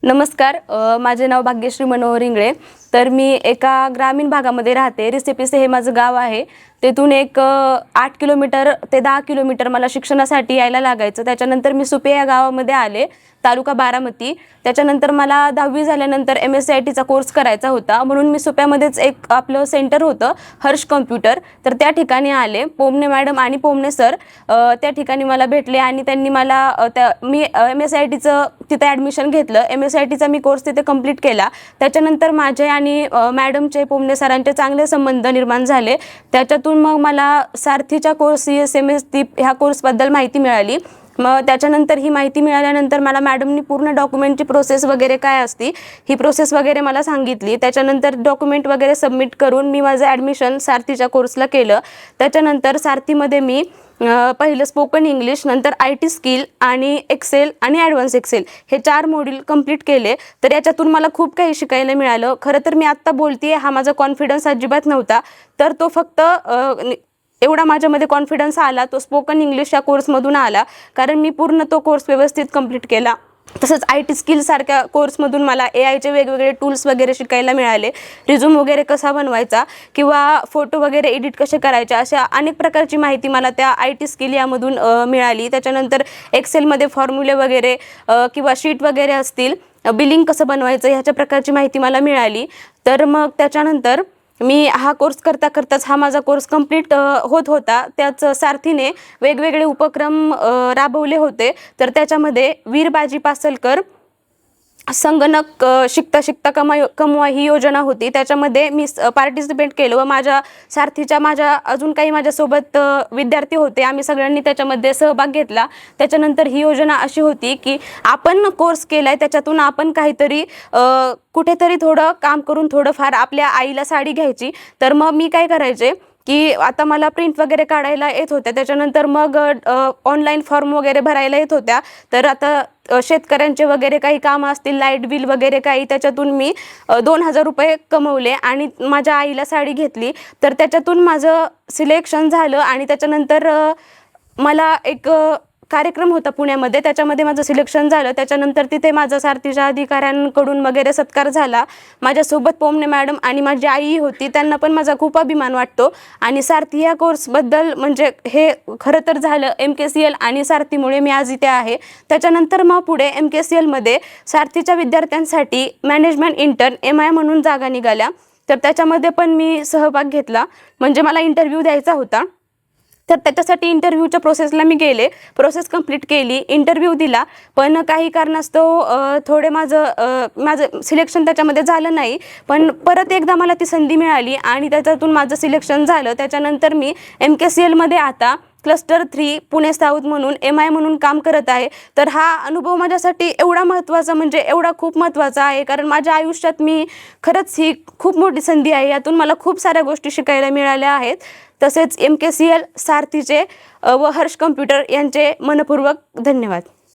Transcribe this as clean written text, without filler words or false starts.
नमस्कार, माझे नाव भाग्यश्री मनोहर इंगळे। तर मी एका ग्रामीण भागामध्ये राहते। रिसेपिसे हे माझं गाव आहे। तेथून एक 8 किलोमीटर ते 10 किलोमीटर मला शिक्षणासाठी यायला लागायचं। त्याच्यानंतर मी सुपे या गावामध्ये आले, तालुका बारामती। त्याच्यानंतर मला 10वी झाल्यानंतर MSCITचा कोर्स करायचा होता, म्हणून मी सुप्यामध्येच एक आपलं सेंटर होतं हर्ष कॉम्प्युटर, तर त्या ठिकाणी आले। पोमने मॅडम आणि पोमने सर त्या ठिकाणी मला भेटले आणि त्यांनी मला मी MSCITचं तिथे ॲडमिशन घेतलं। MSCITचा मी कोर्स तिथे कंप्लीट केला। त्याच्यानंतर माझे आणि मॅडमचे, पोमने सरांचे चांगले संबंध निर्माण झाले। त्याच्यातून मग मला सारथीच्या कोर्स CSMS ह्या कोर्सबद्दल माहिती मिळाली। मग त्याच्यानंतर ही माहिती मिळाल्यानंतर मला मॅडमनी पूर्ण डॉक्युमेंटची प्रोसेस वगैरे काय असती ही प्रोसेस वगैरे मला सांगितली। त्याच्यानंतर डॉक्युमेंट वगैरे सबमिट करून मी माझं ॲडमिशन सारथीच्या कोर्सला केलं। त्याच्यानंतर सारथीमध्ये मी पहिलं स्पोकन इंग्लिश, नंतर IT स्किल आणि एक्सेल आणि ॲडव्हान्स एक्सेल हे 4 मॉड्यूल कंप्लीट केले। तर याच्यातून मला खूप काही शिकायला मिळालं। खरं तर मी आत्ता बोलते हा माझा कॉन्फिडन्स अजिबात नव्हता, तर तो फक्त एवढा माझ्यामध्ये कॉन्फिडन्स आला तो स्पोकन इंग्लिश या कोर्समधून आला, कारण मी पूर्ण तो कोर्स व्यवस्थित कंप्लीट केला। तसंच IT स्किल सारख्या कोर्समधून मला AIचे वेगवेगळे टूल्स वगैरे शिकायला मिळाले। रिझ्यूम वगैरे कसा बनवायचा किंवा फोटो वगैरे एडिट कसे करायचे, अशा अनेक प्रकारची माहिती मला त्या IT स्किल यामधून मिळाली। त्याच्यानंतर एक्सेलमध्ये फॉर्म्युले वगैरे किंवा शीट वगैरे असतील, बिलिंग कसं बनवायचं ह्याच्या प्रकारची माहिती मला मिळाली। तर मग त्याच्यानंतर मी हा कोर्स करताच हा माझा कोर्स कंप्लीट होत होता। त्याच सारथीने वेगवेगळे उपक्रम राबवले होते। तर त्याच्यामध्ये वीर बाजी पासलकर संगणक शिकता शिकता कमवा ही योजना होती। त्याच्यामध्ये मी पार्टिसिपेट केलं व माझ्या सारथीच्या अजून काही माझ्यासोबत विद्यार्थी होते, आम्ही सगळ्यांनी त्याच्यामध्ये सहभाग घेतला। त्याच्यानंतर ही योजना अशी होती की आपण कोर्स केलाय त्याच्यातून आपण काहीतरी कुठेतरी थोडं काम करून थोडंफार आपल्या आईला साडी घ्यायची। तर मग मी काय करायचे की आता मला प्रिंट वगैरे काढायला येत होत्या, त्याच्यानंतर मग ऑनलाईन फॉर्म वगैरे भरायला येत होत्या। तर आता शेतकऱ्यांचे वगैरे काही कामं असतील, लाईट बिल वगैरे काही, त्याच्यातून मी 2000 रुपये कमवले आणि माझ्या आईला साडी घेतली। तर त्याच्यातून माझं सिलेक्शन झालं आणि त्याच्यानंतर मला एक कार्यक्रम होता पुण्यामध्ये, त्याच्यामध्ये माझं सिलेक्शन झालं। त्याच्यानंतर तिथे माझा सारथीच्या अधिकाऱ्यांकडून वगैरे सत्कार झाला। माझ्यासोबत पोमने मॅडम आणि माझी आई होती, त्यांना पण माझा खूप अभिमान वाटतो। आणि सारथी या कोर्सबद्दल म्हणजे हे खरं तर झालं MKCL आणि सारथीमुळे मी आज इथे आहे। त्याच्यानंतर मग पुढे MKCLमध्ये सारथीच्या विद्यार्थ्यांसाठी मॅनेजमेंट इंटर्न MI म्हणून जागा निघाल्या। तर त्याच्यामध्ये पण मी सहभाग घेतला, म्हणजे मला इंटरव्ह्यू द्यायचा होता। तर त्याच्यासाठी इंटरव्ह्यूच्या प्रोसेसला मी गेले, प्रोसेस कंप्लीट केली, इंटरव्ह्यू दिला, पण काही कारणास्तव थोडे माझं सिलेक्शन त्याच्यामध्ये झालं नाही। पण परत एकदा मला ती संधी मिळाली आणि त्याच्यातून माझं सिलेक्शन झालं। त्याच्यानंतर मी MKCLमध्ये आता क्लस्टर 3 पुणे साऊथ म्हणून MI म्हणून काम करत आहे। तर हा अनुभव माझ्यासाठी एवढा महत्त्वाचा, म्हणजे एवढा खूप महत्त्वाचा आहे, कारण माझ्या आयुष्यात मी खरंच ही खूप मोठी संधी आहे, यातून मला खूप साऱ्या गोष्टी शिकायला मिळाल्या आहेत। तसेच MKCL, सारथीचे व हर्ष कॉम्प्युटर यांचे मनपूर्वक धन्यवाद।